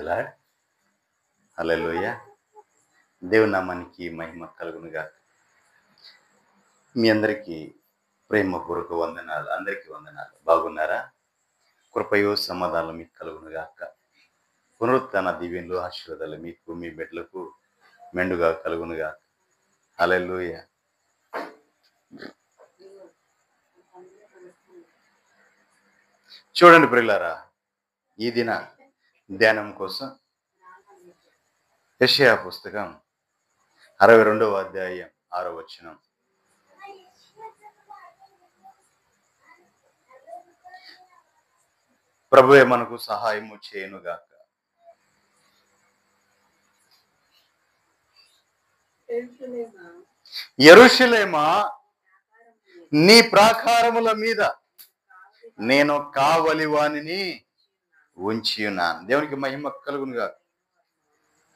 Lord. హల్లెలూయా. దేవుని నామానికి మహిమ కలుగునుగా. మీ అందరికీ ప్రేమపూర్వక వందనాలు. అందరికీ వందనాలు. బాగున్నారా? కృపయో సమాధానం మీకు కలుగునుగాక. పునరుత్థాన దీవెనలు ఆశీర్వాదాలు మీకు మీ బిడ్డలకు మెండుగా కలుగునుగా. హల్లెలూయా. చూడండి ప్రియులారా, ఈ దిన ధ్యానం కోసం యెషయా పుస్తకం 62వ అధ్యాయం 6వ వచనం. ప్రభువే మనకు సహాయము చేయునుగాక. యెరూషలేమా, నీ ప్రాకారముల మీద నేను కావలి వానిని ఉంచి ఉన్నాను. దేవునికి మహిమ కలుగునుగాక.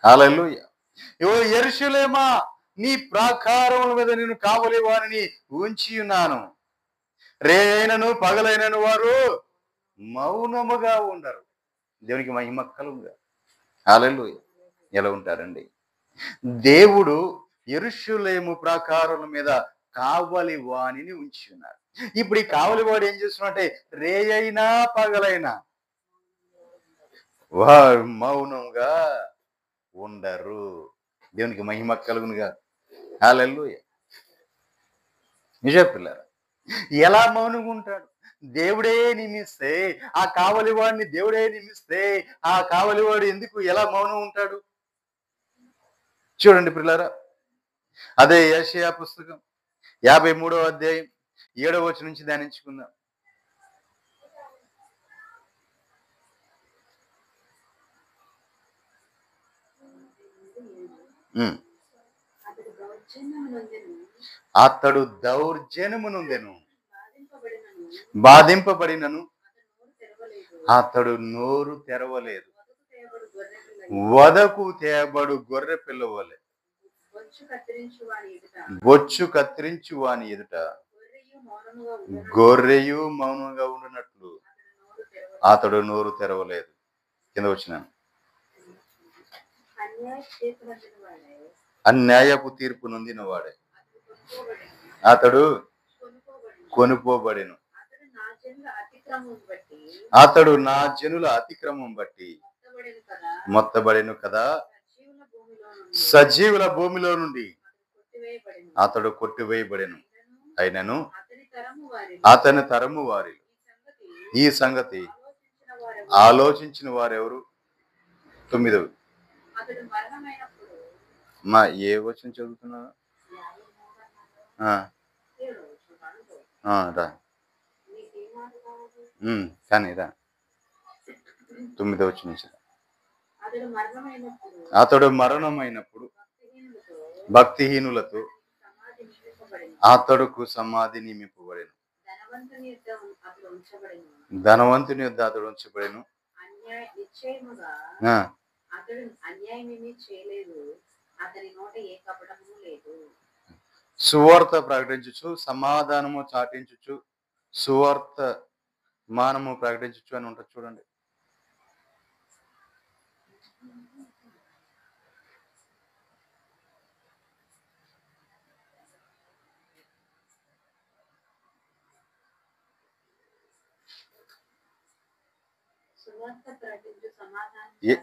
హల్లెలూయా. ఓ యెరూషలేమా, నీ ప్రాకారముల మీద నేను కావలి వానిని ఉంచి ఉన్నాను. రేయైనను పగలైనను వారు మౌనముగా ఉండరు. దేవునికి మహిమ కలుగునుగాక. హల్లెలూయా. ఎలా ఉంటారండి? దేవుడు యెరూషలేము ప్రాకారముల మీద కావలి వానిని ఉంచి ఉన్నారు. ఇప్పుడు ఈ కావలి వాడు ఏం చేస్తున్నట్టే, రేయైనా పగలైనా వారు మౌనంగా ఉండరు. దేవునికి మహిమ కలుగునుగా. హల్లెలూయా. నిజం పిల్లరా, ఎలా మౌనంగా ఉంటాడు? దేవుడే నియమిస్తే, ఆ కావలి వాడిని దేవుడే నియమిస్తే, ఆ కావలి వాడు ఎందుకు ఎలా మౌనం ఉంటాడు? చూడండి పిల్లరా, అదే యెషయా పుస్తకం 53వ అధ్యాయం 7వ వచనం నుంచి ధ్యానించుకుందాం. అతడు దౌర్జన్యము నొందెను, బాధింపబడినను అతడు నోరు తెరవలేదు. వదకు తేబడు గొర్రె పిల్లవలే బొచ్చు కత్తిరించు వాని ఎదుట గొర్రెయు మౌనంగా ఉండినట్లు అతడు నోరు తెరవలేదు. కింద వచ్చినాను. అన్యాయపు తీర్పు నొందిన వాడే అతడు కొనుపోబడెను. అతడు నా జనుల అతిక్రమం బట్టి మొత్తబడెను కదా. సజీవుల భూమిలో నుండి అతడు కొట్టివేయబడెను. అయినను అతని తరము వారి ఈ సంగతి ఆలోచించిన వారెవరు? 9. మా ఏ వచనం చదువుతున్నా? రా కానీ రా 9వ వచనం నుంచి. అతడు మరణమైనప్పుడు భక్తిహీనులతో అతడుకు సమాధి నియమింపబడెను. ధనవంతుని యొద్ద అతడు ఉంచబడెను. సువార్త ప్రకటించుచు సమాధానము చాటించుచు సువార్త మానము ప్రకటించుచు అని ఉంటుంది. చూడండి,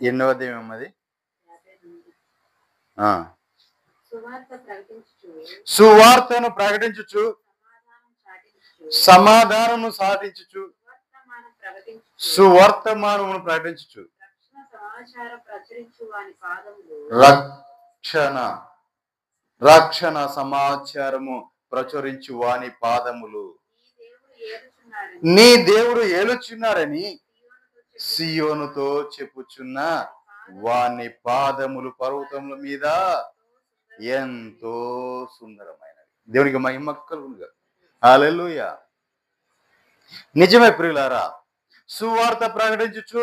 ఎన్నో అధ్యాయం అది? సువార్తను ప్రకటించుచు సమాధానము సాటించుచు సువర్తమానమును ప్రకటించుచు రక్షణ సమాచారము ప్రచురించు వాని పాదములు. నీ దేవుడు ఏలుచున్నాడని సియోనుతో చెప్పుచున్న వాని పాదములు పర్వతముల మీద ఎంతో సుందరమైనవి. దేవునికి మహిమ కలుగునుగా. హల్లెలూయా. నిజమే ప్రియులారా, సువార్త ప్రకటించుచు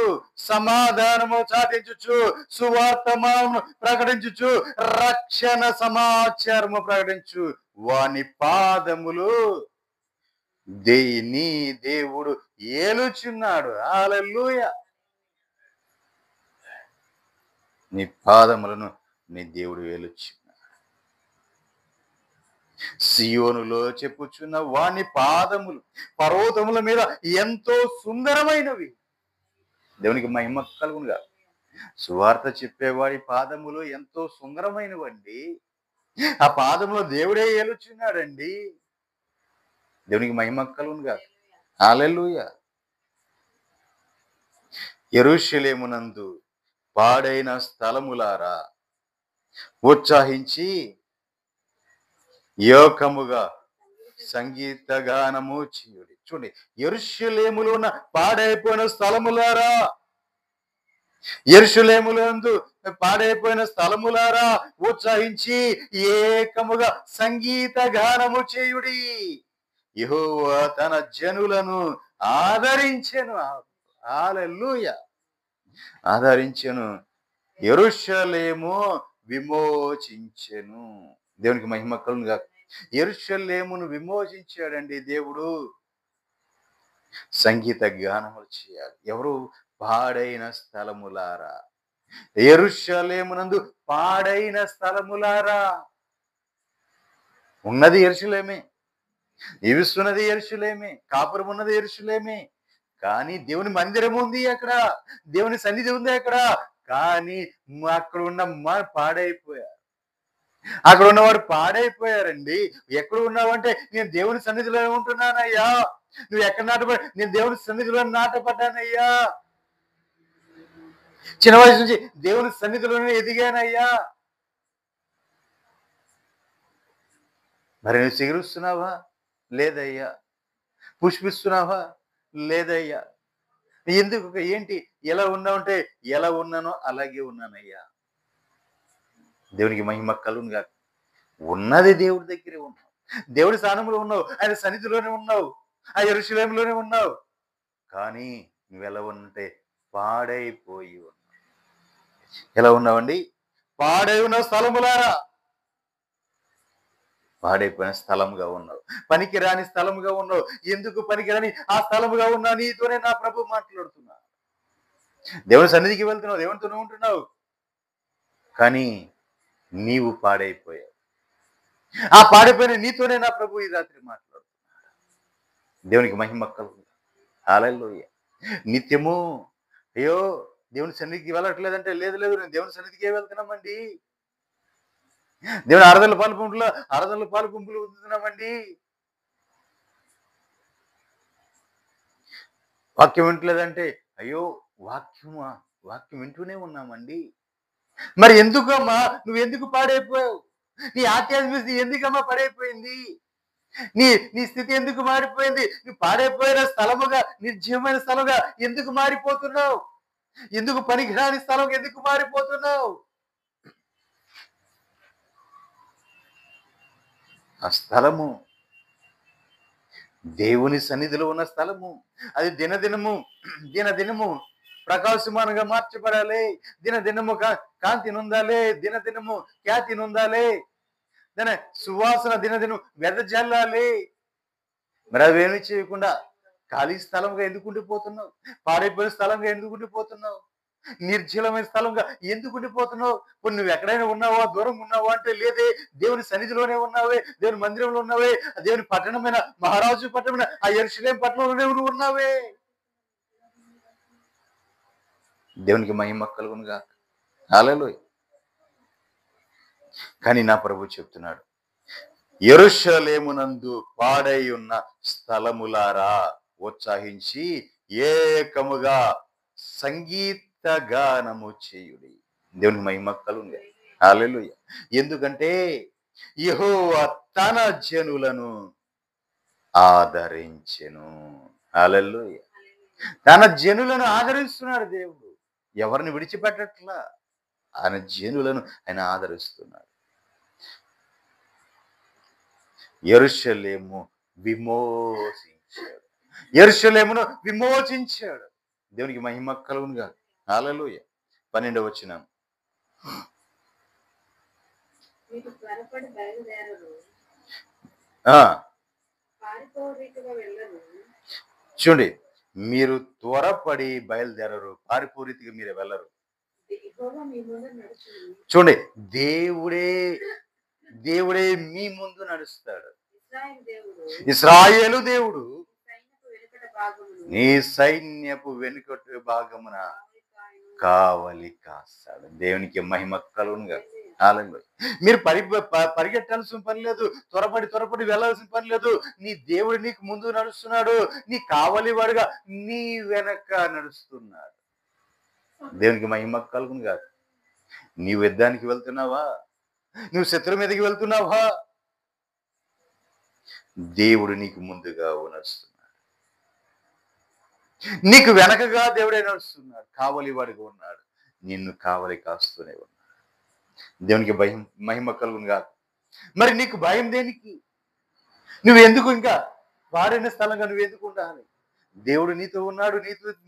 సమాధానము చాటించుచు సువార్తమానము ప్రకటించుచు రక్షణ సమాచారము ప్రకటించు వాని పాదములు నీ దేవుడు ఏలుచున్నాడు. హల్లెలూయా. నీ పాదములను నీ దేవుడు వేలుచు సియోనులో చెప్పుచున్న వాని పాదములు పర్వతముల మీద ఎంతో సుందరమైనవి. దేవునికి మహిమ కలుగునుగా. సువార్త చెప్పేవాడి పాదములు ఎంతో సుందరమైనవండి. ఆ పాదములో దేవుడే ఏలుచున్నాడండి. దేవునికి మహిమ కలుగునుగా. హల్లెలూయా. యెరూషలేమునందు పాడైన స్థలములారా ఉత్సాహించి ఏకముగా సంగీత గానము చేయుడి. చూడండి, యెరూషలేములో ఉన్న పాడైపోయిన స్థలములారా, యెరూషలేములందు పాడైపోయిన స్థలములారా ఉత్సాహించి ఏకముగా సంగీత గానము చేయుడి. యెహోవా తన జనులను ఆదరించెను. హల్లెలూయా. ఆదరించెను. యెరూషలేము విమోచించెను. దేవునికి మహిమ కలుగునుగా. యెరూషలేమును విమోచించాడండి దేవుడు. సంగీత గానములు చేయాలి. ఎవరు? పాడైన స్థలములారా. యెరూషలేమునందు పాడైన స్థలములారా. ఉన్నది యెరూషలేమే, నివసిస్తున్నది యెరూషలేమే, కాపురం ఉన్నది యెరూషలేమే. కానీ దేవుని మందిరం ఉంది అక్కడ, దేవుని సన్నిధి ఉంది అక్కడ. కానీ అక్కడ ఉన్న పాడైపోయారు. అక్కడ ఉన్నవారు పాడైపోయారండి. ఎక్కడ ఉన్నావంటే, నేను దేవుని సన్నిధిలో ఉంటున్నానయ్యా. నువ్వు ఎక్కడ నాటపడి? నేను దేవుని సన్నిధిలో నాటపడ్డానయ్యా. చిన్న వయసు నుంచి దేవుని సన్నిధిలోనే ఎదిగానయ్యా. మరి నువ్వు చిగురుస్తున్నావా? లేదయ్యా. పుష్పిస్తున్నావా? లేదయ్యా. ఎందుకు? ఏంటి? ఎలా ఉన్నావంటే, ఎలా ఉన్నానో అలాగే ఉన్నానయ్యా. దేవునికి మహిమ కలుగునుగా. ఉన్నది దేవుడి దగ్గరే ఉన్నావు, దేవుడి స్థానంలో ఉన్నావు, ఆయన సన్నిధిలోనే ఉన్నావు, ఆ యెరూషలేములోనే ఉన్నావు. కానీ నువ్వెలా ఉంటే పాడైపోయి ఉన్నావు. ఎలా ఉన్నావండి? పాడై ఉన్న స్థలములారా. పాడైపోయిన స్థలముగా ఉన్నావు, పనికిరాని స్థలముగా ఉన్నావు. ఎందుకు పనికిరాని ఆ స్థలముగా ఉన్నా? నీతోనే నా ప్రభు మాట్లాడుతున్నా. దేవుని సన్నిధికి వెళ్తున్నావు, దేవునితోనే ఉంటున్నావు, కానీ నీవు పాడైపోయావు. ఆ పాడైపోయిన నీతోనే నా ప్రభు ఈ రాత్రి మాట్లాడుతున్నాడు. దేవునికి మహిమ కలుగును. హల్లెలూయా. నిత్యము అయ్యో దేవుని సన్నిధికి వెళ్ళట్లేదంటే, లేదు లేదు నేను దేవుని సన్నిధికే వెళ్తున్నామండి. దేవుని ఆరాధనలు పాలు గుంపులు ఉంటున్నామండి. వాక్యం వింటలేదంటే, అయ్యో వాక్యం వింటూనే ఉన్నామండి. మరి ఎందుకమ్మా నువ్వెందుకు పాడైపోయావు? నీ ఆధ్యాత్మిక స్థితి ఎందుకమ్మా పడైపోయింది? నీ నీ స్థితి ఎందుకు మారిపోయింది? నువ్వు పాడైపోయిన స్థలముగా, నిర్జీవమైన స్థలంగా ఎందుకు మారిపోతున్నావు? ఎందుకు పనికిరాని స్థలం ఎందుకు మారిపోతున్నావు? ఆ స్థలము దేవుని సన్నిధిలో ఉన్న స్థలము. అది దినదినము ప్రకాశమానంగా మార్చబడాలి. దినదినము కాంతి నొందాలి. దినదినము ఖ్యాతి నొందాలి. సువాసన దినదినం వెదజల్లాలి. మరి అవేమి చేయకుండా ఖాళీ స్థలంగా ఎందుకు ఉండిపోతున్నావు? పాడైపోయిన స్థలంగా ఎందుకు ఉండిపోతున్నావు? నిర్జలమైన స్థలంగా ఎందుకు ఉండిపోతున్నావు? ఇప్పుడు నువ్వు ఎక్కడైనా ఉన్నావా? దూరం ఉన్నావా అంటే, లేదే, దేవుని సన్నిధిలోనే ఉన్నావే, దేవుని మందిరంలో ఉన్నావే, దేవుని పట్టణమైన మహారాజు పట్టణమైన ఆ యెరూషలేము పట్టణంలోనే నువ్వు ఉన్నావే. దేవునికి మహిమ కలుగునుగా. హల్లెలూయా. కానీ నా ప్రభు చెప్తున్నాడు, యెరూషలేమునందు పాడై ఉన్న స్థలములారా ఉత్సాహించి ఏకముగా సంగీత గానము చేయుడి. దేవునికి మహిమ కలుగునుగా. హల్లెలూయా. ఎందుకంటే యెహోవా తన జనులను ఆదరించెను. హల్లెలూయా. తన జనులను ఆదరిస్తున్నాడు దేవుడు. ఎవరిని విడిచిపెట్టట్లా, ఆయన జనులను ఆయన ఆదరిస్తున్నాడు. యెరూషలేము యెరూషలేమును విమోచించాడు. దేవునికి మహిమ కలుగునుగా. హల్లెలూయా. 12వ వచనం. చూడండి, మీరు త్వరపడి బయలుదేరరు, పారిపోరీతిగా మీరు వెళ్ళరు. చూడండి, దేవుడే దేవుడే మీ ముందు నడుస్తాడు. ఇశ్రాయేలు దేవుడు నీ సైన్యపు వెనుకటి భాగమున కావలి కాస్తాడు. దేవునికి మహిమ కలుగునుగా. హల్లెలూయా. మీరు పరిగెట్టాల్సిన పని లేదు, త్వరపడి వెళ్ళాల్సిన పని లేదు. నీ దేవుడు నీకు ముందు నడుస్తున్నాడు, నీ కావలి వాడుగా నీ వెనక నడుస్తున్నాడు. దేవునికి మహిమ కలుగునుగా. నీవు యుద్ధానికి వెళ్తున్నావా? నువ్వు శత్రువు మీదకి వెళ్తున్నావా? దేవుడు నీకు ముందుగా నడుస్తున్నాడు, నీకు వెనకగా దేవుడే నడుస్తున్నాడు, కావలి వాడిగా ఉన్నాడు, నిన్ను కావలి కాస్తూనే ఉన్నాడు. దేవునికి భయం మహిమ కలుగునుగా. మరి నీకు భయం దేనికి? నువ్వు ఎందుకు ఇంకా వారైన స్థలంగా నువ్వు ఎందుకు ఉండాలి? దేవుడు నీతో ఉన్నాడు,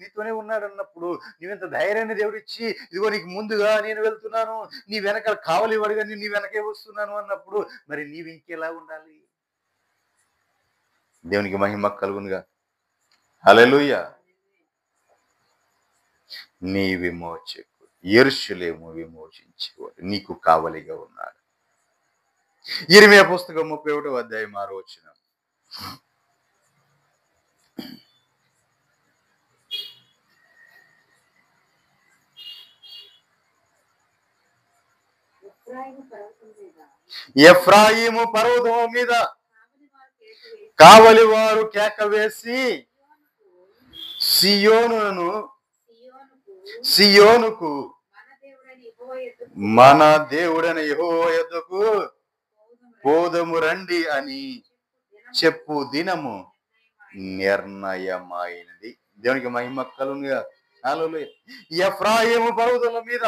నీతోనే ఉన్నాడు అన్నప్పుడు నువ్వెంత ధైర్యాన్ని దేవుడు ఇచ్చి, ఇదిగో నీకు ముందుగా నేను వెళ్తున్నాను, నీ వెనక కావలి వాడిగా నీ వెనకే వస్తున్నాను అన్నప్పుడు మరి నీవు ఇంకెలా ఉండాలి? దేవునికి మహిమ కలుగునుగా. హల్లెలూయా. నీ విమోచకుడు యెరూషలేము విమోచించేవాడు నీకు కావలిగా ఉన్నాడు. ఇర్మీయా పుస్తకం 31వ అధ్యాయం 6వ వచనం. ఎఫ్రాయిము పర్వతం మీద కావలి వారు కేక వేసి సియోనుకు మన దేవుడైన యెహోవా యొద్దకు పోదము రండి అని చెప్పు దినము నిర్ణయమైనది. దేవునికి మహిమ కలుగునుగా. హల్లెలూయా. ఎఫ్రాయిము పర్వతాల మీద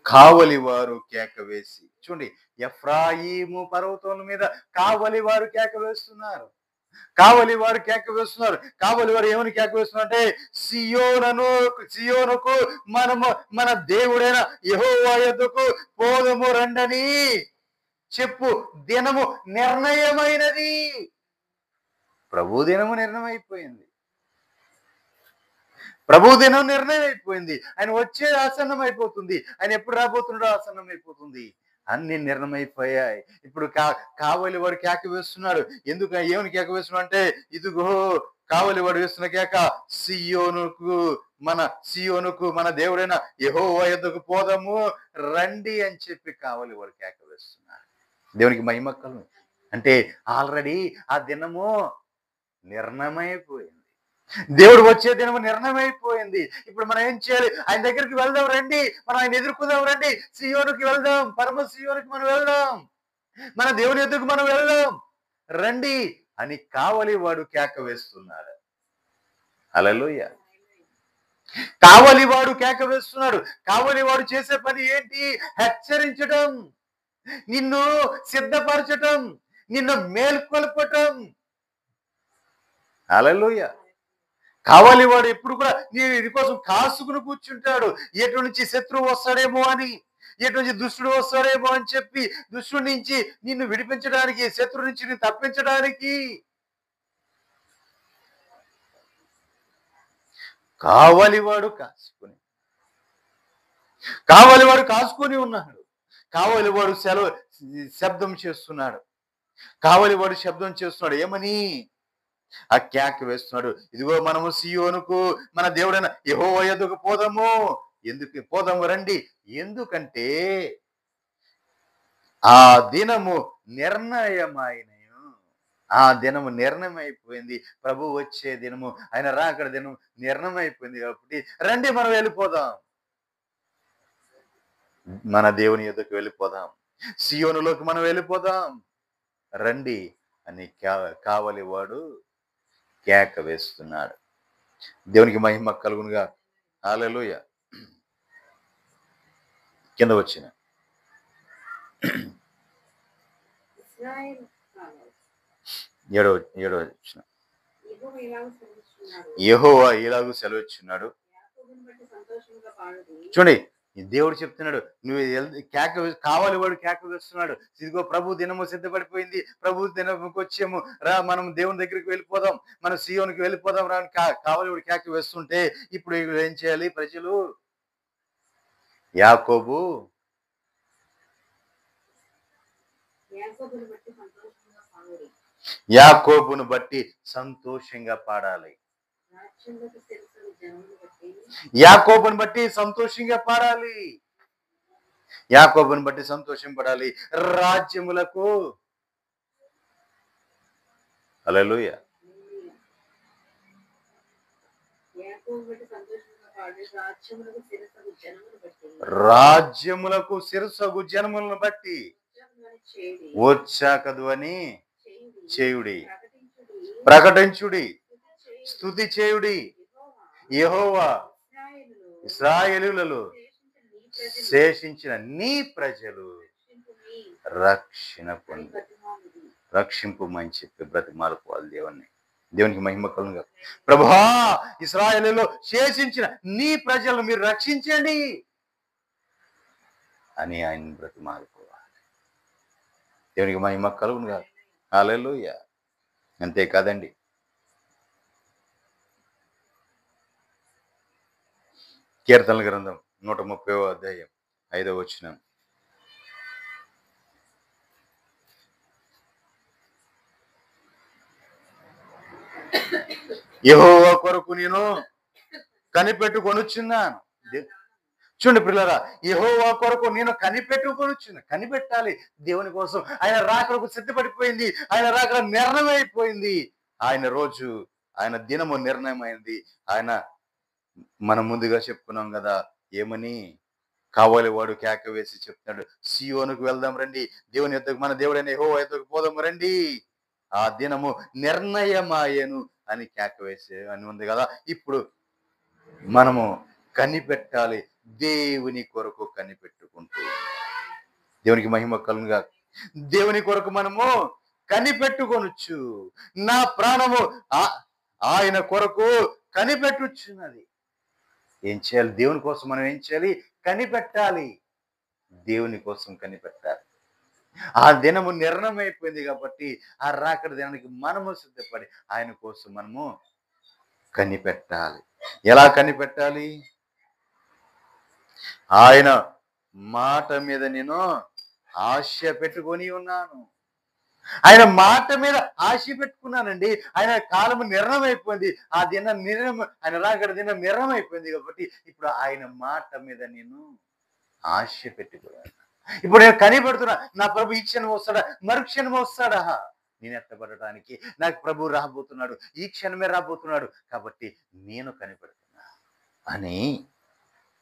కావలి వారు కేక వేసి, చూడండి, ఎఫ్రాయిము పర్వతాల మీద కావలి వారు కేక వేస్తున్నారు. కావలి వారు కేక వేస్తున్నారు. కావలి వారు ఏమని కేక వేస్తున్నారు అంటే, సియోనుకు మన దేవుడైన యెహోవా యొద్దకు పోదము రండని చెప్పు దినము నిర్ణయమైనది. ప్రభు దినము నిర్ణయమైపోయింది. ప్రభు దినం నిర్ణయం అయిపోయింది. ఆయన వచ్చే ఆసన్నం అయిపోతుంది. ఆయన ఎప్పుడు రాబోతున్నాడో ఆసన్నం అయిపోతుంది. అన్ని నిర్ణయమైపోయాయి. ఇప్పుడు కావలి వాడు కేక వేస్తున్నాడు. ఎందుకు ఏమని కేక వేస్తున్నాడు అంటే, ఇదిగో కావలి వాడు వేస్తున్న కేక, సియోనుకు మన దేవుడైన యెహోవా యొద్దకు పోదాము రండి అని చెప్పి కావలి వాడు కేక వేస్తున్నాడు. దేవునికి మహిమ కలుగును. అంటే ఆల్రెడీ ఆ దినము నిర్ణయమైపోయింది. దేవుడు వచ్చే దినము నిర్ణయమైపోయింది. ఇప్పుడు మనం ఏం చేయాలి? ఆయన దగ్గరికి వెళ్దాం రండి, మనం ఆయన ఎదుర్కొందాం రండి, సియోనుకి వెళ్దాం, పరమ సియోనుకి మనం వెళ్దాం, మన దేవుని ఎదురుకు మనం వెళ్దాం రండి అని కావలి వాడు కేక వేస్తున్నాడు. హల్లెలూయా. కావలి వాడు కేక వేస్తున్నాడు. కావలి వాడు చేసే పని ఏంటి? హెచ్చరించడం, నిన్ను సిద్ధపరచటం, నిన్ను మేల్కొల్పటం. హల్లెలూయా. కావలి వాడు ఎప్పుడు కూడా నీ కోసం కాసుకుని కూర్చుంటాడు. ఎటు నుంచి శత్రువు వస్తాడేమో అని, ఎటు నుంచి దుష్టుడు వస్తాడేమో అని చెప్పి దుష్టుడి నుంచి నిన్ను విడిపించడానికి, శత్రువు నుంచి నిన్ను తప్పించడానికి కావలివాడు కాసుకొని ఉన్నాడు. కావలివాడు శబ్దం చేస్తున్నాడు. కావలివాడు శబ్దం చేస్తున్నాడు. ఏమని? ఆ కేక వేస్తున్నాడు, ఇదిగో మనము సియోనుకు మన దేవుడైన యెహోవా యొద్దకు పోదాము. ఎందుకు పోదాము రండి? ఎందుకంటే ఆ దినము నిర్ణయం అయిపోయింది. ప్రభు వచ్చే దినము, ఆయన రాకడ దినము నిర్ణయం అయిపోయింది. కాబట్టి రండి మనం వెళ్ళిపోదాం, మన దేవుని యొద్దకు వెళ్ళిపోదాం, సియోనులోకి మనం వెళ్ళిపోదాం రండి అని కావలి వాడు కేక వేస్తున్నాడు. దేవునికి మహిమ కలుగునుగా. హల్లెలూయా. కింద వచ్చిన ఏడవ వచ్చిన, యెహోవా ఇలాగూ సెలవిచ్చున్నాడు. చూడండి, ఈ దేవుడు చెప్తున్నాడు, నువ్వు కేక కావాలి వాడు కేక వేస్తున్నాడు. ఇదిగో ప్రభు దినము సిద్ధపడిపోయింది, ప్రభు దినముకి వచ్చాము రా, మనం దేవుని దగ్గరికి వెళ్ళిపోదాం, మనం సీయోనికి వెళ్ళిపోదాం రా అని కావాలి వాడు కేక వేస్తుంటే ఇప్పుడు ఏం చేయాలి ప్రజలు? యాకోబు యాకోబును బట్టి సంతోషంగా పాడాలి. యాకోబుని బట్టి సంతోషంగా పాడాలి. యాకోబుని బట్టి సంతోషం పడాలి. రాజ్యములకు హల్లెలూయా. రాజ్యములకు శిరసగు జనములను బట్టి వచ్చాకదు అని చేయుడి, ప్రకటించుడి, స్తుతి చేయుడి. యెహోవా ఇశ్రాయేలులలో శేషించిన నీ ప్రజలు రక్షణ పొంది రక్షింపుమని చెప్పి బ్రతిమాలుకోవాలి దేవుణ్ణి. దేవునికి మహిమ కలుగును. ప్రభువా, ఇశ్రాయేలులో శేషించిన నీ ప్రజలను మీరు రక్షించండి అని ఆయన బ్రతిమాలుకోవాలి. దేవునికి మహిమ కలుగును కాదు. హల్లెలూయా. అంతేకాదండి, కీర్తనల గ్రంథం 130వ అధ్యాయం 5వ వచనం. యెహోవా కొరకు నేను కనిపెట్టుకొనుచున్నాను. చూడండి పిల్లరా, యెహోవా కొరకు నేను కనిపెట్టుకొనుచున్నాను. కనిపెట్టాలి దేవుని కోసం. ఆయన రాకడకు సిద్ధపడిపోయింది, ఆయన రాకడ నిర్ణయం అయిపోయింది. ఆయన రోజు, ఆయన దినము నిర్ణయమైంది. ఆయన మనం ముందుగా చెప్పుకున్నాం కదా, ఏమని? కావాలి వాడు కేక వేసి చెప్తున్నాడు, సీయోనుకు వెళ్దాం రండి, దేవుని యొద్దకు, మన దేవుడైన యెహోవా యొద్దకు పోదాం రండి, ఆ దినము నిర్ణయమాయను అని కేక వేసే అని ఉంది కదా. ఇప్పుడు మనము కనిపెట్టాలి, దేవుని కొరకు కనిపెట్టుకుంటూ. దేవునికి మహిమ కలుగునుగా. దేవుని కొరకు మనము కనిపెట్టుకొనొచ్చు. నా ప్రాణము ఆయన కొరకు కనిపెట్టుచున్నది. ఏం చేయాలి? దేవుని కోసం మనం ఏం చేయాలి? కనిపెట్టాలి. దేవుని కోసం కనిపెట్టాలి. ఆ దినము నిర్ణయం అయిపోయింది కాబట్టి ఆ రాకడ దినానికి మనము సిద్ధపడి ఆయన కోసం మనము కనిపెట్టాలి. ఎలా కనిపెట్టాలి? ఆయన మాట మీద నేను ఆశ పెట్టుకొని ఉన్నాను. ఆయన మాట మీద ఆశ పెట్టుకున్నానండి. ఆయన కాలము నిర్ణయం అయిపోయింది. ఆ దిన నిర్ణయం, ఆయన రాకడ దినం నిర్ణయం అయిపోయింది కాబట్టి ఇప్పుడు ఆయన మాట మీద నేను ఆశ పెట్టుకున్నాను. ఇప్పుడు నేను కనిపెడుతున్నా, నా ప్రభు ఈ క్షణం వస్తాడా, మరుక్షణం వస్తాడా, నేను ఎత్తబడటానికి నాకు ప్రభు రాబోతున్నాడు, ఈ క్షణమే రాబోతున్నాడు కాబట్టి నేను కనిపెడుతున్నా అని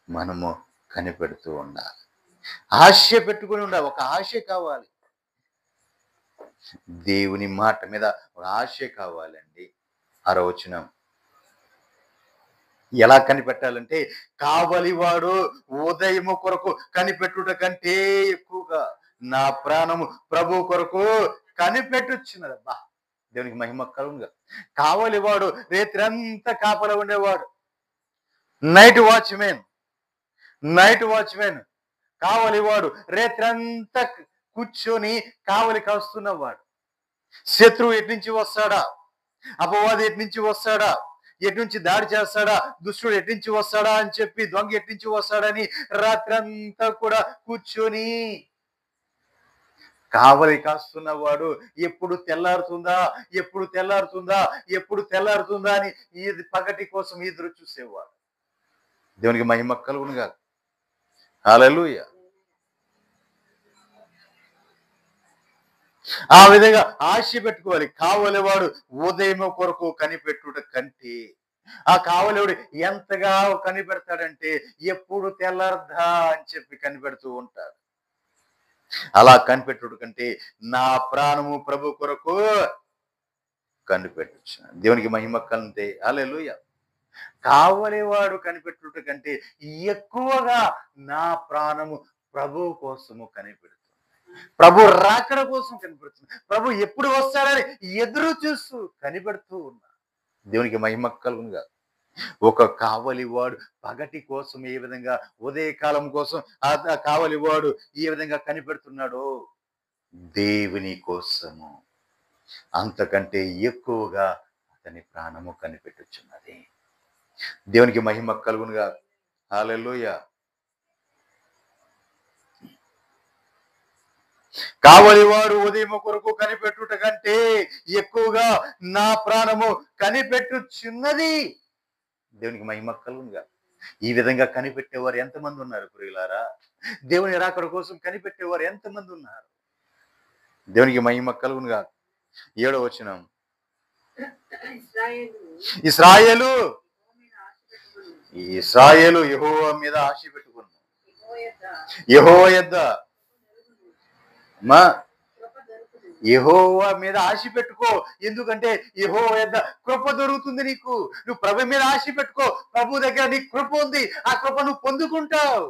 మనము కనిపెడుతూ ఉండాలి. ఆశ పెట్టుకుని ఉండాలి. ఒక ఆశ కావాలి, దేవుని మాట మీద ఒక ఆశ కావాలండి. 6వ వచనం. ఎలా కనిపెట్టాలంటే, కావలివాడు ఉదయము కొరకు కనిపెట్టుట కంటే ఎక్కువగా నా ప్రాణము ప్రభు కొరకు కనిపెట్టుచున్నది. అబ్బా, దేవునికి మహిమ కలుగునుగా. కావలివాడు రేత్రంతా కాపలా ఉండేవాడు, నైట్ వాచ్మెన్ కావలివాడు రేత్రంతా కూర్చొని కావలి కాస్తున్నవాడు. శత్రువు ఎటు నుంచి వస్తాడా, అపవాది ఎటు నుంచి వస్తాడా, ఎటు నుంచి దాడి చేస్తాడా, దుష్టుడు ఎటు నుంచి వస్తాడా అని చెప్పి, దొంగ ఎటు నుంచి వస్తాడని రాత్రంతా కూడా కూర్చొని కావలి కాస్తున్నవాడు ఎప్పుడు తెల్లారుతుందా అని ఈ పగటి కోసం ఎదురు చూసేవాడు. దేవునికి మహిమ కలుగునుగా. హల్లెలూయా. ఆ విధంగా ఆశ పెట్టుకోవాలి. కావలివాడు ఉదయం కొరకు కనిపెట్టుట కంటే, ఆ కావలివాడు ఎంతగా కనిపెడతాడంటే ఎప్పుడు తెల్లారదా అని చెప్పి కనిపెడుతూ ఉంటాడు. అలా కనిపెట్టుట కంటే నా ప్రాణము ప్రభు కొరకు కనిపెట్టచ్చు. దేవునికి మహిమ కలిగితే హల్లెలూయా. కావలివాడు కనిపెట్టుట కంటే ఎక్కువగా నా ప్రాణము ప్రభు కోసము కనిపెడుతుంది. ప్రభు రాకడ కోసం కనిపెడుతుంది. ప్రభు ఎప్పుడు వస్తాడని ఎదురు చూస్తూ కనిపెడుతూ ఉన్నా. దేవునికి మహిమ కలుగునుగా. ఒక కావలివాడు పగటి కోసం ఏ విధంగా, ఉదయకాలం కోసం ఆ కావలివాడు ఏ విధంగా కనిపెడుతున్నాడో, దేవుని కోసము అంతకంటే ఎక్కువగా అతని ప్రాణము కనిపెట్టుచున్నది. దేవునికి మహిమ కలుగునుగా. హల్లెలూయా. కావలివాడు ఉదయం కొరకు కనిపెట్టుట కంటే ఎక్కువగా నా ప్రాణము కనిపెట్టుచున్నది. దేవునికి మహిమ కలుగునుగా. ఈ విధంగా కనిపెట్టేవారు ఎంతమంది ఉన్నారు ప్రియులారా? దేవుని రాకడ కోసం కనిపెట్టేవారు ఎంతమంది ఉన్నారు? దేవునికి మహిమ కలుగునుగా. 7వ వచనం. ఇశ్రాయేలు ఇశ్రాయేలు యెహోవా మీద ఆశ పెట్టుకున్నాను. యెహోవా యొద్ద మా యెహోవా మీద ఆశ పెట్టుకో. ఎందుకంటే యెహోవా యొద్ద కృప దొరుకుతుంది నీకు. నువ్వు ప్రభు మీద ఆశ పెట్టుకో. ప్రభు దగ్గర నీకు కృప ఉంది. ఆ కృప నువ్వు పొందుకుంటావు.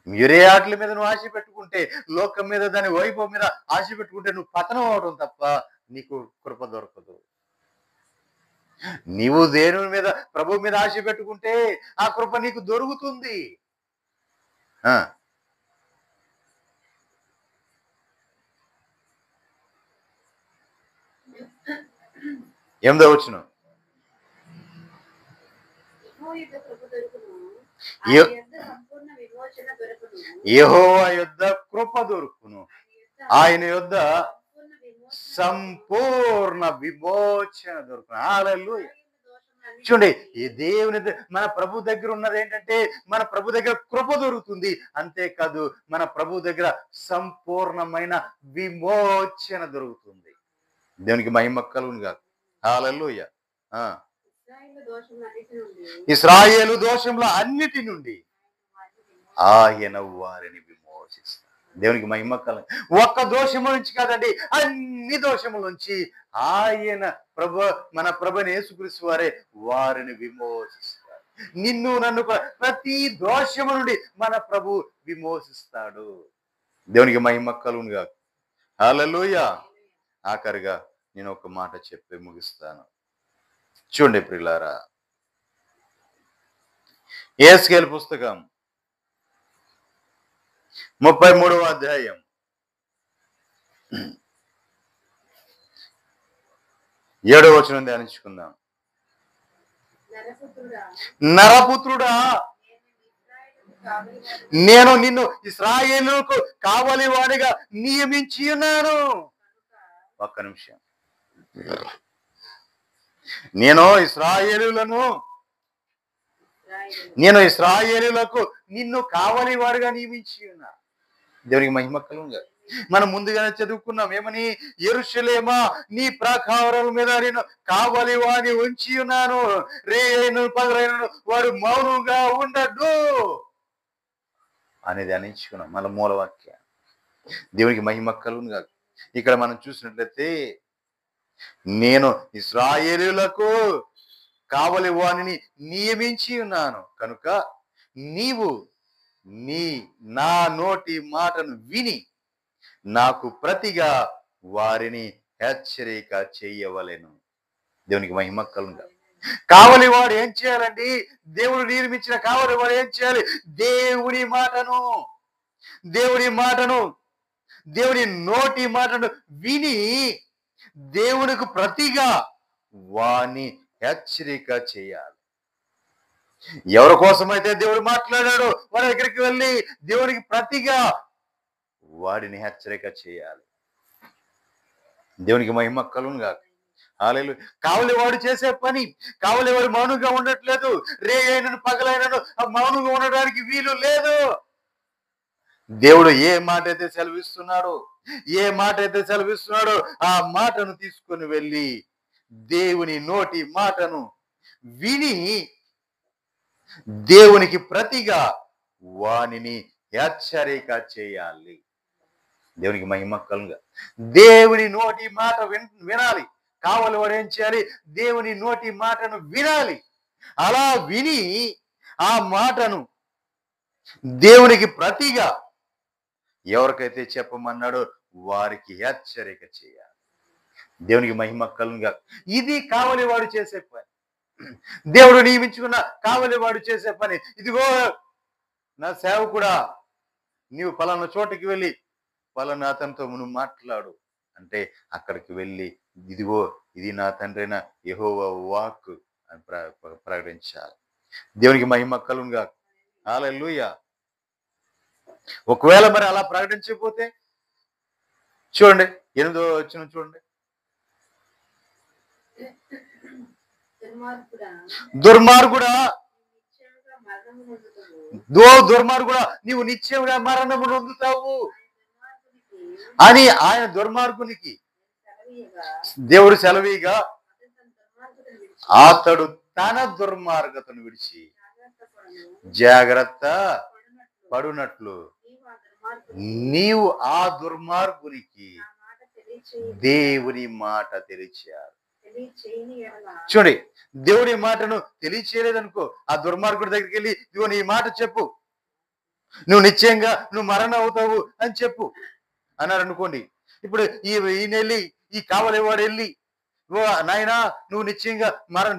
మీరే ఆటల మీద నువ్వు ఆశ పెట్టుకుంటే, లోకం మీద, దాని వైభవం మీద ఆశ పెట్టుకుంటే నువ్వు పతనం అవడం తప్ప నీకు కృప దొరకదు. నీవు దేవుని మీద, ప్రభు మీద ఆశ పెట్టుకుంటే ఆ కృప నీకు దొరుకుతుంది. 8వ వచనం. యెహోవా యొద్ద కృప దొరుకును. ఆయన యొద్ద సంపూర్ణ విమోచన దొరుకును. హల్లెలూయా. చూడండి, ఈ దేవుని మన ప్రభు దగ్గర ఉన్నది ఏంటంటే, మన ప్రభు దగ్గర కృప దొరుకుతుంది. అంతేకాదు మన ప్రభు దగ్గర సంపూర్ణమైన విమోచన దొరుకుతుంది. దేవునికి మహిమ కలుగునుగా. హల్లెలూయా. ఇశ్రాయేలు దోషముల అన్నిటి నుండి ఆయన వారిని విమోచిస్తాడు. దేవునికి మహిమ కలుగు. ఒక్క దోషము నుంచి కాదండి, అన్ని దోషముల నుంచి ఆయన మన ప్రభుని యేసుక్రీస్తు వారే వారిని విమోచిస్తాడు. నిన్ను నన్ను ప్రతి దోషము నుండి మన ప్రభు విమోచిస్తాడు. దేవునికి మహిమ కలుగునుగా. హల్లెలూయా. ఆఖరిగా నేను ఒక మాట చెప్పి ముగిస్తాను. చూడండి ప్రియులారా, యెహెజ్కేలు పుస్తకం 33వ అధ్యాయం 7వ వచనం ధ్యానించుకుందాం. నరపుత్రుడా, నేను నిన్ను ఇశ్రాయేలుకు కావలి వాడిగా నియమించి ఉన్నాను. ఒక్క నిమిషం. నేను ఇశ్రాయేలులకు నిన్ను కావలి వాడిగా నియమించి ఉన్నా. దేవునికి మహిమ కలుగునుగా. మనం ముందుగానే చదువుకున్నాం ఏమని? యెరూషలేమా, నీ ప్రాకారాల మీద నేను కావలి వాడిని ఉంచి ఉన్నాను. రేయైనను పగలైనను వాడు మౌనంగా ఉండడు అని ధ్యానించుకున్నాం మన మూలవాక్య. దేవునికి మహిమ కలుగునుగా. ఇక్కడ మనం చూసినట్లయితే, నేను ఇశ్రాయేలులకు కావలి వాణిని నియమించి ఉన్నాను కనుక నీవు నా నోటి మాటను విని నాకు ప్రతిగా వారిని హెచ్చరిక చెయ్యవలెను. దేవునికి మహిమ కలుగునుగా. కావలివాడు ఏం చేయాలండి? దేవుడు నిర్మించిన కావలివాడు ఏం చేయాలి? దేవుని నోటి మాటను విని దేవునికి ప్రతిగా వాణ్ణి హెచ్చరిక చేయాలి. ఎవరి కోసమైతే దేవుడు మాట్లాడాడో వారి దగ్గరికి వెళ్ళి దేవునికి ప్రతిగా వాడిని హెచ్చరిక చేయాలి. దేవునికి మహిమ కలుగునుగా. హల్లెలూయా. కావలివాడు చేసే పని, కావలివాడు మౌనంగా ఉండట్లేదు. రేయైనను పగలైనను మౌనంగా ఉండడానికి వీలు లేదు. దేవుడు ఏ మాట అయితే సెలవిస్తున్నాడో ఆ మాటను తీసుకొని వెళ్ళి దేవుని నోటి మాటను విని దేవునికి ప్రతిగా వానిని హెచ్చరిక చేయాలి. దేవునికి మహిమ కలుగునుగా. దేవుని నోటి మాట వినాలి. కావలివాడు ఏం చేయాలి? దేవుని నోటి మాటను వినాలి. అలా విని ఆ మాటను దేవునికి ప్రతిగా ఎవరికైతే చెప్పమన్నాడో వారికి హెచ్చరిక చేయాలి. దేవునికి మహిమ కలుగునుగా. ఇది కావలివాడు చేసే పని. దేవుడు నియమించుకున్న కావలి వాడు చేసే పని, ఇదిగో నా సేవకుడా, నీవు పలానా చోటకి వెళ్ళి పలానా అతనితో నువ్వు మాట్లాడు అంటే అక్కడికి వెళ్ళి, ఇదిగో ఇది నా తండ్రైన యెహోవా వాక్కు అని ప్రకటించాలి. దేవునికి మహిమ కలుగునుగాక. హల్లెలూయా. ఒకవేళ మరి అలా ప్రకటించకపోతే చూడండి 8వ వచనం చూడండి. దుర్మార్గుడా, దుర్మార్గుడా, నీవు నిశ్చయంగా మరణము నొందుతావు అని ఆయన దుర్మార్గునికి దేవుడు సెలవీగా అతడు తన దుర్మార్గతను విడిచి జాగ్రత్త పడునట్లు నీవు ఆ దుర్మార్గునికి దేవుని మాట తెలియచేయాలి. చూడండి, దేవుని మాటను తెలియచేయలేదనుకో, ఆ దుర్మార్గుడి దగ్గరికి వెళ్ళి ఇదిగో నీ మాట చెప్పు, నువ్వు నిశ్చయంగా నువ్వు మరణం అవుతావు అని చెప్పు అన్నారు అనుకోండి. ఇప్పుడు ఈయన వెళ్ళి, ఈ కావలివాడు వెళ్ళి, ఓ నాయనా నువ్వు నిశ్చయంగా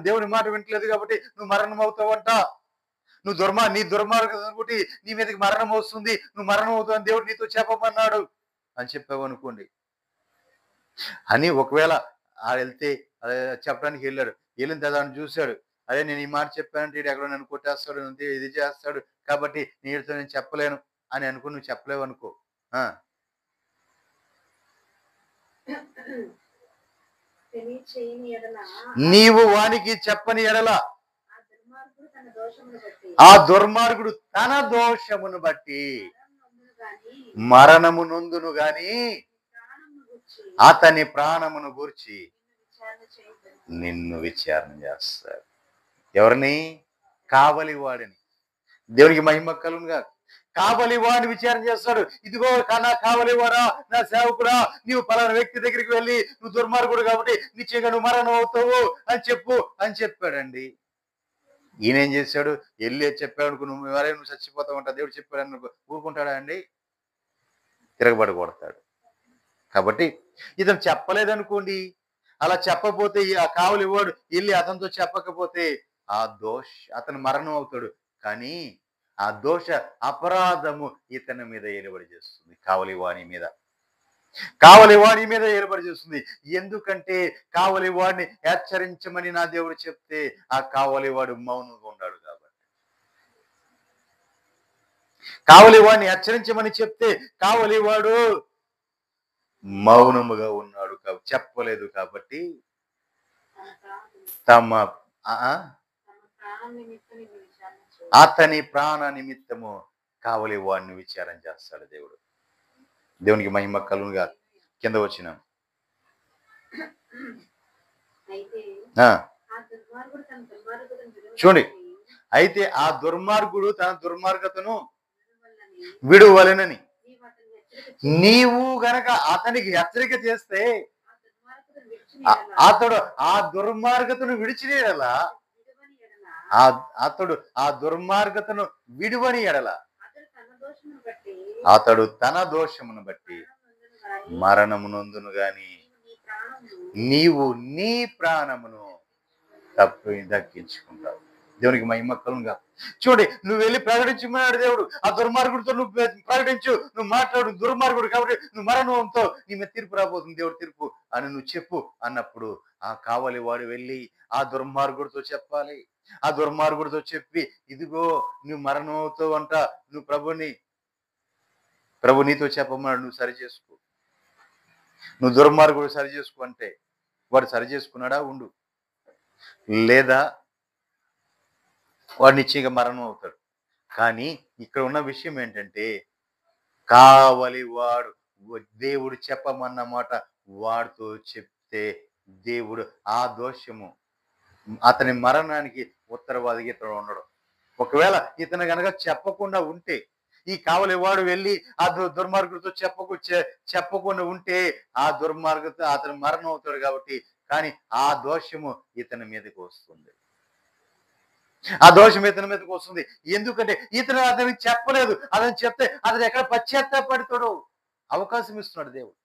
దేవుని మాట వింటలేదు కాబట్టి నువ్వు మరణం అవుతావంట, నువ్వు నీ దుర్మార్గం అనుకుంటే నీ మీదకి మరణం వస్తుంది, నువ్వు మరణం అవుతావు అని దేవుడు నీతో చెప్పమన్నాడు అని చెప్పావు అనుకోండి. అని ఒకవేళ వెళ్తే చెప్పడానికి వెళ్ళాడు, వెళ్ళిన తర్వాత చూశాడు, అదే నేను ఈ మాట చెప్పానంటే ఎక్కడో నన్ను కొట్టేస్తాడు, ఇది చేస్తాడు, కాబట్టి నీటితో నేను చెప్పలేను అని అనుకుని నువ్వు చెప్పలేవు అనుకో. నీవు వానికి చెప్పని ఎడల ఆ దుర్మార్గుడు తన దోషమును బట్టి మరణము నొందును గాని అతని ప్రాణమును గూర్చి నిన్ను విచారణ చేస్తాడు. ఎవరిని? కావలివాడిని. దేవునికి మహిమ కలుగునుగా. కావలివాడిని విచారణ చేస్తాడు. ఇదిగో నా కావలివాడా, నా సేవకుడా, నీవు పలానా వ్యక్తి దగ్గరికి వెళ్ళి నువ్వు దుర్మార్గుడు కాబట్టి నిశ్చయంగా నువ్వు మరణం అవుతావు అని చెప్పు అని చెప్పాడండి. ఈయనేం చేశాడు? వెళ్ళి చెప్పాడు, నువ్వు చచ్చిపోతావు అంట, దేవుడు చెప్పాడు అనుకో, ఊరుకుంటాడా అండి? తిరగబడి కొడతాడు. కాబట్టి ఇతను చెప్పలేదనుకోండి, అలా చెప్పకపోతే ఆ కావలివాడు వెళ్ళి అతనితో చెప్పకపోతే అతను మరణం అవుతాడు. కానీ ఆ దోష అపరాధము ఇతని మీద ఏలుబడి చేస్తుంది, కావలివాణి మీద ఏలుబడి చేస్తుంది. ఎందుకంటే కావలివాడిని హెచ్చరించమని నా దేవుడు చెప్తే ఆ కావలివాడు మౌనంగా ఉన్నాడు కాబట్టి. కావలివాడిని హెచ్చరించమని చెప్తే కావలివాడు మౌనముగా ఉన్నాడు, చెప్పలేదు. కాబట్టి అతని ప్రాణ నిమిత్తము కావలివాడిని విచారం చేస్తాడు దేవుడు. దేవునికి మహిమ కలుగునుగా. కింద వచ్చిన చూడండి, అయితే ఆ దుర్మార్గుడు తన దుర్మార్గతను విడువలెనని నీవు గనక అతనికి హెచ్చరిక చేస్తే అతడు ఆ దుర్మార్గతను విడిచిన ఎడల, అతడు ఆ దుర్మార్గతను విడువని ఎడల అతడు తన దోషమును బట్టి మరణము నొందును గాని నీవు నీ ప్రాణమును దక్కించుకుంటావు. దేవునికి మహిమ కలుగునుగా. చూడండి, నువ్వు వెళ్ళి ప్రకటించమన్నాడు దేవుడు. ఆ దుర్మార్గుడితో నువ్వు ప్రకటించు, నువ్వు మాట్లాడు, దుర్మార్గుడు కాబట్టి నువ్వు మరణంతో నీ మీద తీర్పు రాబోతుంది, దేవుడు తీర్పు అని నువ్వు చెప్పు అన్నప్పుడు ఆ కావలి వాడు వెళ్ళి ఆ దుర్మార్గుడితో చెప్పాలి. ఆ దుర్మార్గుడితో చెప్పి, ఇదిగో నువ్వు మరణం అవుతావు అంట, నువ్వు ప్రభు నీతో చెప్పమన్నాడు, నువ్వు సరి చేసుకో, నువ్వు దుర్మార్గుడు సరి చేసుకో అంటే వాడు సరి చేసుకున్నాడా? ఉండు, లేదా వాడు నిశ్చయంగా మరణం అవుతాడు. కానీ ఇక్కడ ఉన్న విషయం ఏంటంటే, కావలి వాడు దేవుడు చెప్పమన్న మాట వాడితో చెప్తే దేవుడు ఆ దోషము అతని మరణానికి ఉత్తరవాదిగా ఇతడు ఉండడు. ఒకవేళ ఇతను గనక చెప్పకుండా ఉంటే, ఈ కావలి వాడు వెళ్ళి ఆ దుర్మార్గుడితో చెప్పకుండా ఉంటే ఆ దుర్మార్గుడితో అతను మరణం అవుతాడు కాబట్టి. కానీ ఆ దోషము ఇతని మీదకి వస్తుంది, ఆ దోషం ఇతని మీదకి వస్తుంది. ఎందుకంటే ఇతను అతనికి చెప్పలేదు. అతను చెప్తే అతను ఎక్కడ పశ్చాత్తాపడతాడు? అవకాశం ఇస్తున్నాడు దేవుడు.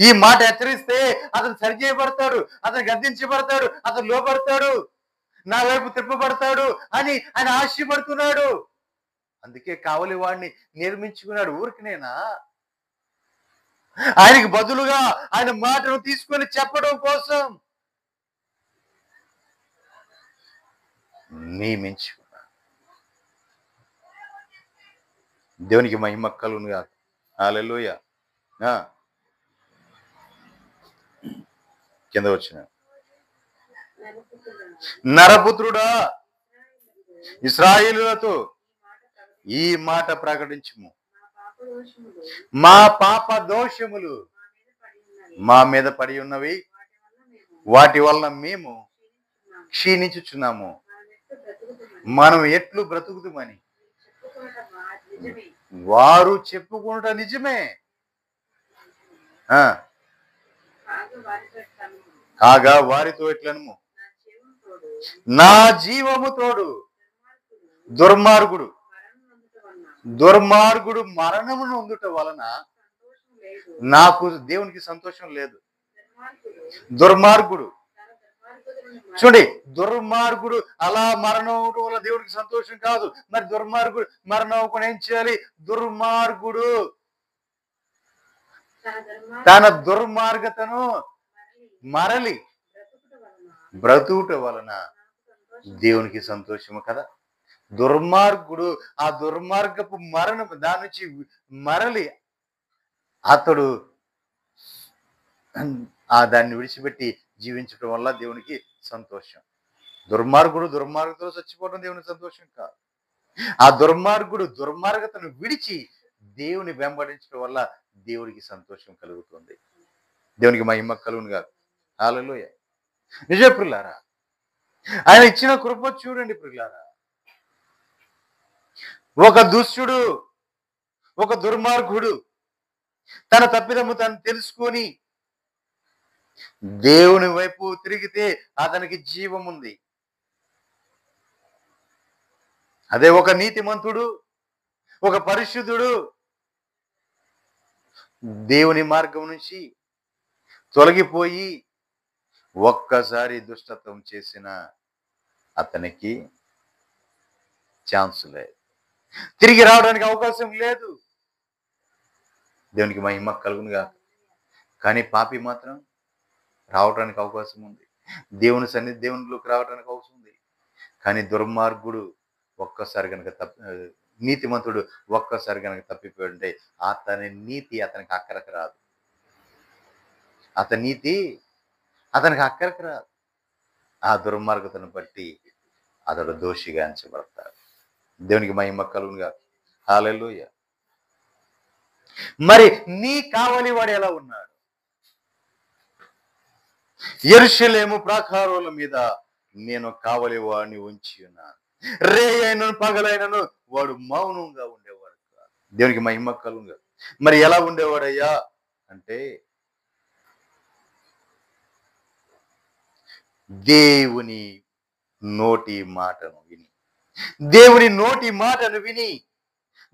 ఈ మాట హెచ్చరిస్తే అతను సరిచేయబడతాడు, అతను గద్దించబడతాడు, అతను లోపడతాడు. నా వైపు తిప్పబడతాడు అని ఆయన ఆశపడుతున్నాడు. అందుకే కావలి వాడిని నిర్మించుకున్నాడు. ఊరికినేనా? ఆయనకి బదులుగా ఆయన మాటను తీసుకొని చెప్పడం కోసం నియమించుకున్నాడు. దేవునికి మహిమ కలుగునుగాక. హల్లెలూయా. కింద వచ్చిన నరపుత్రుడా, ఇశ్రాయేలులతో ఈ మాట ప్రకటించుము. మా పాప దోషములు మా మీద పడి ఉన్నవి, వాటి వలన మేము క్షీణించుచున్నాము. మనం ఎట్లు బ్రతుకుతామని వారు చెప్పుకుంటా నిజమే. కాగా వారితో ఎట్లనము, నా జీవము తోడు దుర్మార్గుడు మరణమును పొందుట వలన నాకు దేవునికి సంతోషం లేదు. దుర్మార్గుడు చూడండి, దుర్మార్గుడు అలా మరణం వల్ల దేవుడికి సంతోషం కాదు. మరి దుర్మార్గుడు మరణం ఏం చేయాలి? దుర్మార్గుడు తన దుర్మార్గతను మరలి బ్రతుకుట వలన దేవునికి సంతోషము కదా. దుర్మార్గుడు ఆ దుర్మార్గపు మరణం దాని నుంచి మరలి అతడు దాన్ని విడిచిపెట్టి జీవించడం వల్ల దేవునికి సంతోషం. దుర్మార్గుడితో చచ్చిపోవడం దేవునికి సంతోషం కాదు. ఆ దుర్మార్గుడు దుర్మార్గతను విడిచి దేవుని వెంబడించడం వల్ల దేవునికి సంతోషం కలుగుతుంది. దేవునికి మహిమ కలుగునుగాక. హల్లెలూయా. నిజ ప్రియులారా, ఆయన ఇచ్చిన కృప చూడండి ప్రియులారా. ఒక దుష్టుడు, ఒక దుర్మార్గుడు తన తప్పిదము తను తెలుసుకొని దేవుని వైపు తిరిగితే అతనికి జీవం ఉంది. అదే ఒక నీతిమంతుడు, ఒక పరిశుద్ధుడు దేవుని మార్గం నుంచి తొలగిపోయి ఒక్కసారి దుష్టత్వం చేసిన అతనికి ఛాన్స్ లేదు, తిరిగి రావడానికి అవకాశం లేదు. దేవునికి మహిమ కలుగునుగా. కానీ పాపి మాత్రం రావడానికి అవకాశం ఉంది. దేవునిలోకి రావడానికి అవకాశం ఉంది. కానీ దుర్మార్గుడు ఒక్కసారి కనుక నీతిమంతుడు ఒక్కసారి కనుక తప్పిపోయింటే అతని నీతి అతనికి అక్కరకు రాదు. అతని నీతి అతనికి అక్కరకు రాదు. ఆ దుర్మార్గతను బట్టి అతడు దోషిగా ఎంచబడతాడు. దేవునికి మహిమ కలుగునుగా. హల్లెలూయా. మరి నీ కావలి వాడు ఎలా ఉన్నాడు? యెరూషలేము ప్రాకారాల మీద నేను కావలి వాడిని ఉంచి ఉన్నాను. రే అయినను పగలైనను వాడు మౌనంగా ఉండేవాడు కాదు. దేవునికి మహిమ కలుగునుగా. మరి ఎలా ఉండేవాడయ్యా అంటే దేవుని నోటి మాటను విని, దేవుని నోటి మాటను విని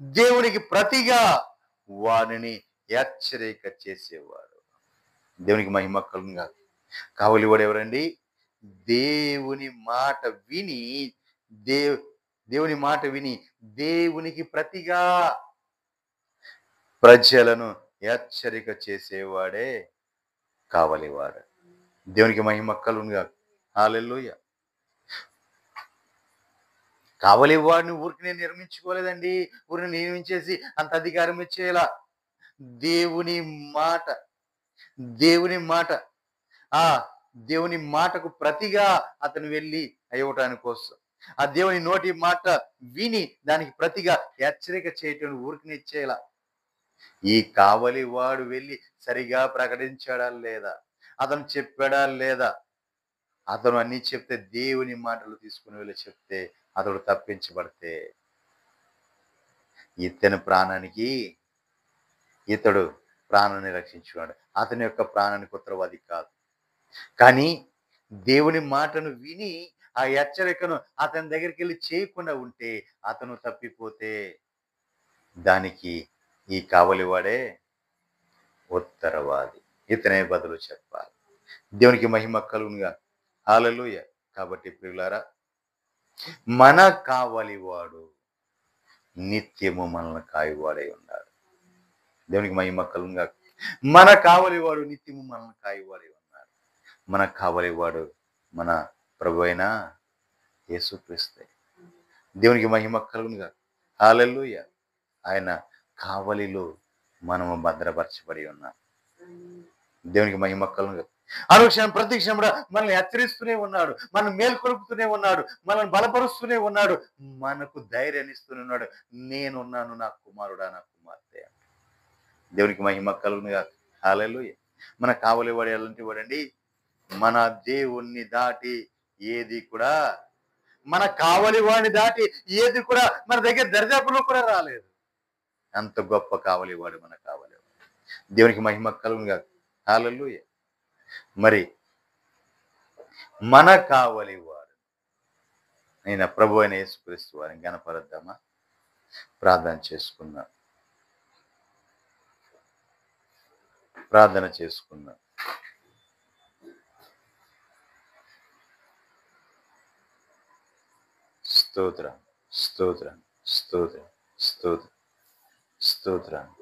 దేవునికి ప్రతిగా వాడిని హెచ్చరిక చేసేవాడు. దేవునికి మహిమ కలుగునుగా. కావలివాడు ఎవరండి? దేవుని మాట విని దేవుని మాట విని దేవునికి ప్రతిగా ప్రజలను హెచ్చరిక చేసేవాడే కావలివాడు. దేవునికి మహిమ కలుగునుగా. హల్లెలూయా. కావలివాడిని ఊరికి నిర్మించుకోలేదండి. ఊరిని నియమించేసి అంత అధికారం ఇచ్చేలా దేవుని మాట దేవుని మాటకు ప్రతిగా అతను వెళ్ళి అయ్యవటానికి కోసం, ఆ దేవుని నోటి మాట విని దానికి ప్రతిగా హెచ్చరిక చేయటం ఊరికి ఇచ్చేలా ఈ కావలి వాడు వెళ్ళి సరిగా ప్రకటించాడా లేదా, అతను చెప్పాడా లేదా? అతను అన్ని చెప్తే దేవుని మాటలు తీసుకుని వెళ్ళి చెప్తే అతడు తప్పించబడితే ఇతడు ప్రాణాన్ని రక్షించున్నాడు. అతని యొక్క ప్రాణానికి ఉత్తరవాది కాదు. కానీ దేవుని మాటను విని ఆ హెచ్చరికను అతని దగ్గరికి వెళ్ళి చేయకుండా ఉంటే అతను తప్పిపోతే దానికి ఈ కావలివాడే ఉత్తరవాది. ఇతనే బదులు చెప్పాలి. దేవునికి మహిమ కలుగునుగా. హల్లెలూయా. కాబట్టి ప్రియులారా, మన కావలివాడు నిత్యము మనల్ని కాయువాడై ఉన్నాడు. దేవునికి మహిమ కలుగును గాక. మన కావలివాడు నిత్యము మనల్ని కాయువాడై ఉన్నాడు. మన కావలివాడు మన ప్రభువైన యేసుక్రీస్తే. దేవునికి మహిమ కలుగును గాక. హల్లెలూయా. ఆయన కావలిలో మనము భద్రపరచబడి ఉన్నాం. దేవునికి మహిమ కలుగును గాక. అనుక్షణం ప్రతి క్షణం కూడా మనల్ని హెచ్చరిస్తూనే ఉన్నాడు, మనల్ని మేల్కొలుపుతూనే ఉన్నాడు, మనల్ని బలపరుస్తూనే ఉన్నాడు, మనకు ధైర్యాన్ని ఇస్తూనే ఉన్నాడు. నేనున్నాను నా కుమారుడా, నా కుమార్తె. దేవునికి మహిమ కలుగును గాక. హల్లెలూయా. మన కావలివాడు ఎలాంటి వాడండి? మన దేవుణ్ణి దాటి ఏది కూడా, మన కావలివాడిని దాటి ఏది కూడా మన దగ్గర దరిదాపులో కూడా రాలేదు. అంత గొప్ప కావలివాడు మన కావలివాడు. దేవునికి మహిమ కలుగును గాక. హల్లెలూయా. మరి మన కావలివాడు అయిన ప్రభు అయిన యేసుక్రీస్తు వారిని గణపరుద్దామా? ప్రార్థన చేసుకుందాం. ప్రార్థన చేసుకుందాం. స్తోత్రం, స్తోత్రం, స్తోత్రం, స్తోత్రం, స్తోత్రం.